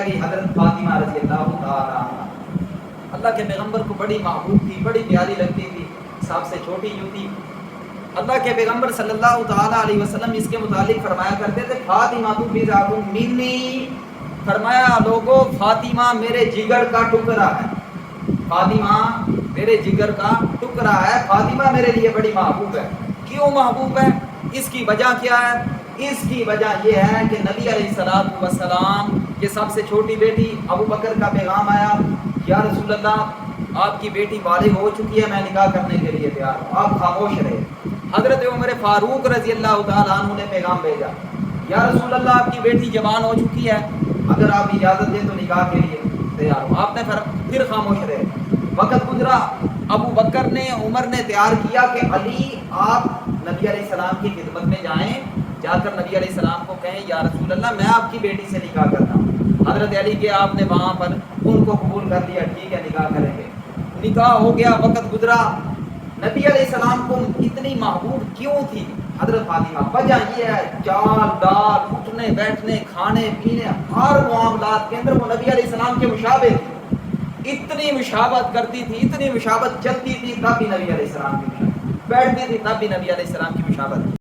گئی حضرت فاطمہ رضی اللہ تعالیٰ عنہ. اللہ کے پیغمبر کو بڑی محبوب تھی, بڑی پیاری لگتی تھی, سب سے چھوٹی جو تھی. اللہ کے پیغمبر صلی اللہ تعالیٰ علیہ وسلم اس کے متعلق فرمایا کرتے تھے فاطمہ تو بضعۃ منی, فرمایا لوگوں فاطمہ میرے جگر کا ٹکڑا ہے, فاطمہ میرے جگر کا ٹکڑا ہے, فاطمہ میرے لیے بڑی محبوب ہے. کیوں محبوب ہے؟ اس کی وجہ کیا ہے؟ اس کی وجہ یہ ہے کہ نبی علیہ الصلوۃ والسلام کے سب سے چھوٹی بیٹی ابو بکر کا پیغام آیا, یا رسول اللہ آپ کی بیٹی بالغ ہو چکی ہے, میں نکاح کرنے کے لیے تیار ہوں, آپ خاموش رہے. حضرت عمر فاروق رضی اللہ تعالیٰ عنہ نے پیغام بھیجا, یا رسول اللہ آپ کی بیٹی جوان ہو چکی ہے, اگر آپ اجازت دیں تو نکاح کے لیے تیار ہوں. آپ نے پھر خاموش رہے. وقت گزرا, ابو بکر نے عمر نے تیار کیا کہ علی آپ نبی علیہ السلام کی خدمت میں جائیں, جا کر نبی علیہ السلام کو کہیں یا رسول اللہ میں آپ کی بیٹی سے نکاح کرتا ہوں. حضرت علی کے آپ نے وہاں پر ان کو قبول کر لیا, ٹھیک ہے نکاح کریں گے. نکاح ہو گیا. وقت گزرا. نبی علیہ السلام کو اتنی محبوب کیوں تھی حضرت فاطمہ؟ وجہ یہ ہے چال ڈال, اٹھنے بیٹھنے, کھانے پینے, ہر معاملات کے اندر وہ نبی علیہ السلام کے مشابہ تھی. اتنی مشابہت کرتی تھی, اتنی مشابہت چلتی تھی, تب بھی نبی علیہ السلام کی مشابہت, بیٹھتی تھی تب بھی نبی علیہ السلام کی مشابہت.